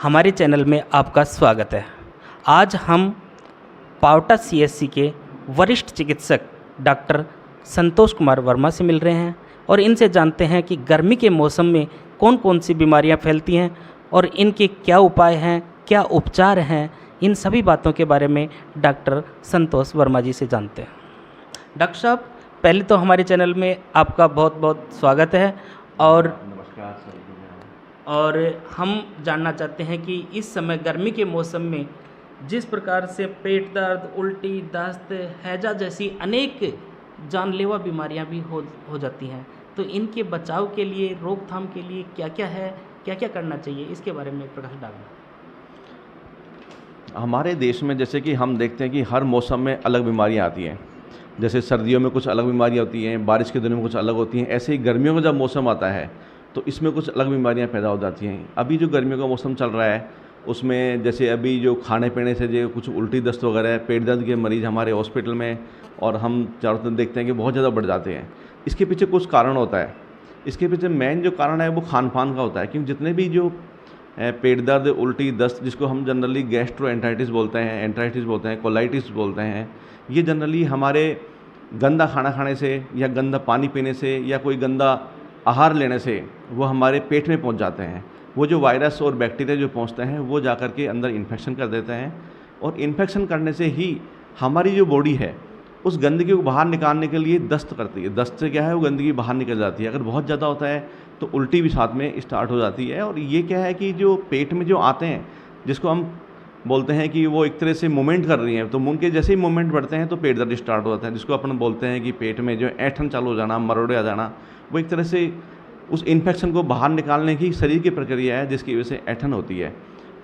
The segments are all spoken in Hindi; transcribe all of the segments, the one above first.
हमारे चैनल में आपका स्वागत है। आज हम पावटा सीएससी के वरिष्ठ चिकित्सक डॉक्टर संतोष कुमार वर्मा से मिल रहे हैं और इनसे जानते हैं कि गर्मी के मौसम में कौन कौन सी बीमारियां फैलती हैं और इनके क्या उपाय हैं, क्या उपचार हैं। इन सभी बातों के बारे में डॉक्टर संतोष वर्मा जी से जानते हैं। डॉक्टर साहब, पहले तो हमारे चैनल में आपका बहुत बहुत स्वागत है और नमस्कार सर। और हम जानना चाहते हैं कि इस समय गर्मी के मौसम में जिस प्रकार से पेट दर्द, उल्टी, दस्त, हैजा जैसी अनेक जानलेवा बीमारियां भी हो जाती हैं, तो इनके बचाव के लिए, रोकथाम के लिए क्या क्या है, क्या क्या करना चाहिए, इसके बारे में प्रकाश डालना। हमारे देश में जैसे कि हम देखते हैं कि हर मौसम में अलग बीमारियां आती हैं। जैसे सर्दियों में कुछ अलग बीमारियां होती हैं, बारिश के दिनों में कुछ अलग होती हैं। ऐसे ही गर्मियों का जब मौसम आता है तो इसमें कुछ अलग बीमारियां पैदा हो जाती हैं। अभी जो गर्मियों का मौसम चल रहा है उसमें जैसे अभी जो खाने पीने से जो कुछ उल्टी दस्त वगैरह है, पेट दर्द के मरीज़ हमारे हॉस्पिटल में और हम चारों तरफ देखते हैं कि बहुत ज़्यादा बढ़ जाते हैं। इसके पीछे कुछ कारण होता है। इसके पीछे मेन जो कारण है वो खान पान का होता है, क्योंकि जितने भी जो पेट दर्द, उल्टी, दस्त, जिसको हम जनरली गैस्ट्रोएंटराइटिस बोलते हैं, एंटराइटिस बोलते हैं, कोलाइटिस बोलते हैं, ये जनरली हमारे गंदा खाना खाने से या गंदा पानी पीने से या कोई गंदा आहार लेने से वो हमारे पेट में पहुंच जाते हैं। वो जो वायरस और बैक्टीरिया जो पहुंचते हैं वो जाकर के अंदर इन्फेक्शन कर देते हैं और इन्फेक्शन करने से ही हमारी जो बॉडी है उस गंदगी को बाहर निकालने के लिए दस्त करती है। दस्त से क्या है, वो गंदगी बाहर निकल जाती है। अगर बहुत ज़्यादा होता है तो उल्टी भी साथ में स्टार्ट हो जाती है। और ये क्या है कि जो पेट में जो आते हैं, जिसको हम बोलते हैं कि वो एक तरह से मूवमेंट कर रही हैं, तो उनके जैसे ही मूवमेंट बढ़ते हैं तो पेट दर्द स्टार्ट हो जाता है, जिसको अपन बोलते हैं कि पेट में जो ऐंठन चालू हो जाना, मरोड़े आ जाना। वो एक तरह से उस इन्फेक्शन को बाहर निकालने की शरीर की प्रक्रिया है, जिसकी वजह से ऐंठन होती है।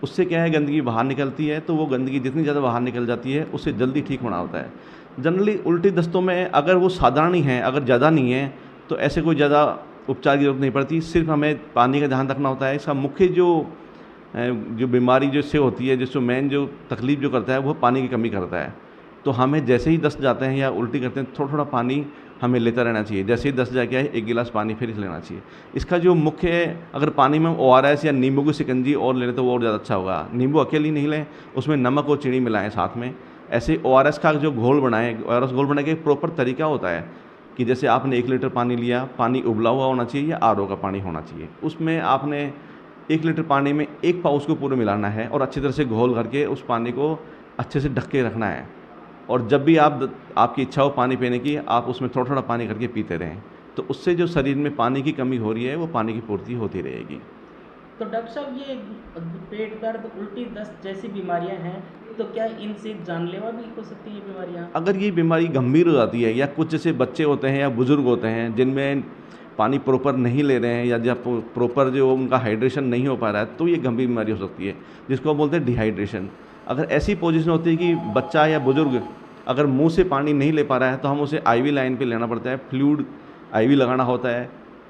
उससे क्या है, गंदगी बाहर निकलती है। तो वो गंदगी जितनी ज़्यादा बाहर निकल जाती है उससे जल्दी ठीक होना होता है। जनरली उल्टी दस्तों में अगर वो साधारण ही हैं, अगर ज़्यादा नहीं है तो ऐसे कोई ज़्यादा उपचार की जरूरत नहीं पड़ती। सिर्फ हमें पानी का ध्यान रखना होता है। इसका मुख्य जो बीमारी जो इससे होती है, जिसको मेन जो तकलीफ जो करता है वो पानी की कमी करता है। तो हमें जैसे ही दस्त जाते हैं या उल्टी करते हैं थोड़ा थोड़ा पानी हमें लेता रहना चाहिए। जैसे ही दस्त जाके आए एक गिलास पानी फिर लेना चाहिए। इसका जो मुख्य है, अगर पानी में ORS या नींबू की शिकंजी और ले लें तो वो और ज़्यादा अच्छा होगा। नींबू अकेली नहीं लें, उसमें नमक और चीनी मिलाएं साथ में। ऐसे ORS का जो घोल बनाएं, ORS घोल बनाने का एक प्रॉपर तरीका होता है कि जैसे आपने 1 लीटर पानी लिया, पानी उबला हुआ होना चाहिए या RO का पानी होना चाहिए। उसमें आपने 1 लीटर पानी में 1 पाव उसको पूरा मिलाना है और अच्छी तरह से घोल करके उस पानी को अच्छे से ढक के रखना है। और जब भी आपकी इच्छा हो पानी पीने की, आप उसमें थोड़ा थोड़ा पानी करके पीते रहें। तो उससे जो शरीर में पानी की कमी हो रही है वो पानी की पूर्ति होती रहेगी। तो डॉक्टर साहब, ये पेट दर्द, उल्टी, दस्त जैसी बीमारियां हैं, तो क्या इनसे जानलेवा भी हो सकती है बीमारियां? अगर ये बीमारी गंभीर हो जाती है या कुछ जैसे बच्चे होते हैं या बुज़ुर्ग होते हैं जिनमें पानी प्रॉपर नहीं ले रहे हैं या जब प्रॉपर जो उनका हाइड्रेशन नहीं हो पा रहा है, तो ये गंभीर बीमारी हो सकती है, जिसको हम बोलते हैं डिहाइड्रेशन। अगर ऐसी पोजीशन होती है कि बच्चा या बुज़ुर्ग अगर मुंह से पानी नहीं ले पा रहा है तो हम उसे IV लाइन पे लेना पड़ता है। फ्लूइड IV लगाना होता है।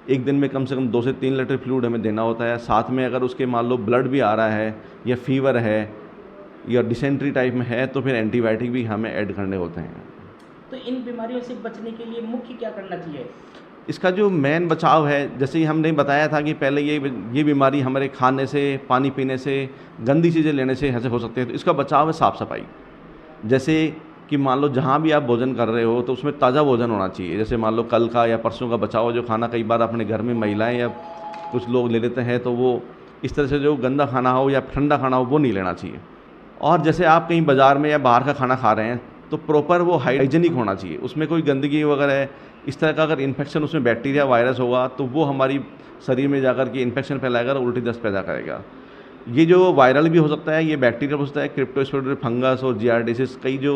एक दिन में कम से कम 2 से 3 लीटर फ्लूइड हमें देना होता है। साथ में अगर उसके मान लो ब्लड भी आ रहा है या फीवर है या डिसेंट्री टाइप में है तो फिर एंटीबायोटिक भी हमें ऐड करने होते हैं। तो इन बीमारियों से बचने के लिए मुख्य क्या करना चाहिए? इसका जो मेन बचाव है, जैसे ही हमने बताया था कि पहले ये बीमारी हमारे खाने से, पानी पीने से, गंदी चीज़ें लेने से ऐसे हो सकते हैं। तो इसका बचाव है साफ़ सफाई। जैसे कि मान लो जहाँ भी आप भोजन कर रहे हो तो उसमें ताज़ा भोजन होना चाहिए। जैसे मान लो कल का या परसों का बचा हुआ जो खाना कई बार अपने घर में महिलाएं या कुछ लोग ले लेते हैं, तो वो इस तरह से जो गंदा खाना हो या ठंडा खाना हो वो नहीं लेना चाहिए। और जैसे आप कहीं बाज़ार में या बाहर का खाना खा रहे हैं तो प्रॉपर वो हाइजीनिक होना चाहिए। उसमें कोई गंदगी वगैरह इस तरह का अगर इन्फेक्शन, उसमें बैक्टीरिया, वायरस होगा तो वो हमारी शरीर में जाकर के इन्फेक्शन फैलाएगा और उल्टी दस्त पैदा करेगा। ये जो वायरल भी हो सकता है, ये बैक्टीरिया हो सकता है, क्रिप्टोस्पोरियम फंगस और जियार्डिसिस, कई जो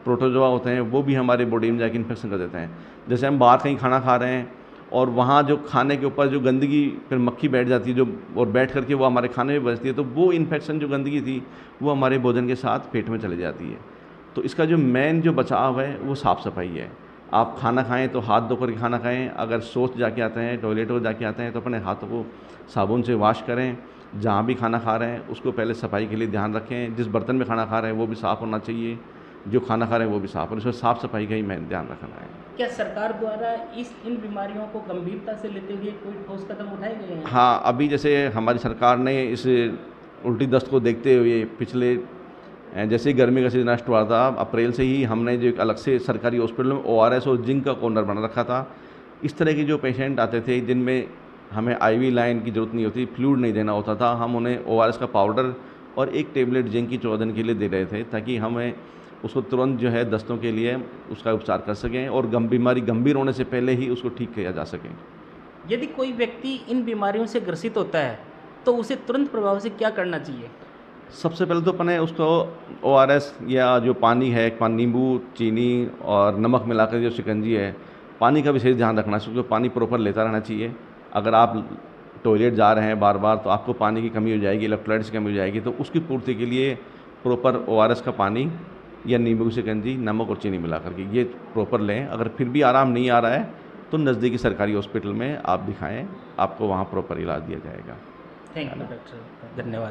प्रोटोजोआ होते हैं वो भी हमारे बॉडी में जाके इन्फेक्शन कर देते हैं। जैसे हम बाहर कहीं खाना खा रहे हैं और वहाँ जो खाने के ऊपर जो गंदगी फिर मक्खी बैठ जाती है जो, और बैठ करके वो हमारे खाने में बचती है, तो वो इन्फेक्शन जो गंदगी थी वो हमारे भोजन के साथ पेट में चली जाती है। तो इसका जो मेन जो बचाव है वो साफ़ सफाई है। आप खाना खाएं तो हाथ धो कर खाना खाएं। अगर शौच जाके आते हैं, टॉयलेट को जाके आते हैं, तो अपने हाथों को साबुन से वॉश करें। जहाँ भी खाना खा रहे हैं उसको पहले सफाई के लिए ध्यान रखें। जिस बर्तन में खाना खा रहे हैं वो भी साफ़ होना चाहिए, जो खाना खा रहे हैं वो भी साफ़, और इसमें साफ़ सफाई का ही मैं ध्यान रखना है। क्या सरकार द्वारा इन बीमारियों को गंभीरता से लेते हुए कोई ठोस कदम उठाए गए हैं? हाँ, अभी जैसे हमारी सरकार ने इस उल्टी दस्त को देखते हुए पिछले जैसे ही गर्मी का सीजन स्टार्ट हुआ था, अप्रैल से ही हमने जो एक अलग से सरकारी हॉस्पिटल में ORS और जिंक का कॉर्नर बना रखा था। इस तरह के जो पेशेंट आते थे जिनमें हमें IV लाइन की ज़रूरत नहीं होती, फ्लूइड नहीं देना होता था, हम उन्हें ORS का पाउडर और एक टेबलेट जिंक की 14 दिन के लिए दे रहे थे, ताकि हमें उसको तुरंत जो है दस्तों के लिए उसका उपचार कर सकें और बीमारी गंभीर होने से पहले ही उसको ठीक किया जा सके। यदि कोई व्यक्ति इन बीमारियों से ग्रसित होता है तो उसे तुरंत प्रभाव से क्या करना चाहिए? सबसे पहले तो अपने उसको ORS या जो पानी है, नींबू, चीनी और नमक मिलाकर जो शिकंजी है, पानी का विशेष ध्यान रखना चाहिए, उसको पानी प्रॉपर लेता रहना चाहिए। अगर आप टॉयलेट जा रहे हैं बार बार तो आपको पानी की कमी हो जाएगी, इलेक्ट्रोलाइट्स की कमी हो जाएगी, तो उसकी पूर्ति के लिए प्रॉपर ORS का पानी या नींबू की शिकंजी, नमक और चीनी मिला करके ये प्रॉपर लें। अगर फिर भी आराम नहीं आ रहा है तो नज़दीकी सरकारी हॉस्पिटल में आप दिखाएं, आपको वहाँ प्रॉपर इलाज दिया जाएगा। थैंक यू डॉक्टर, धन्यवाद।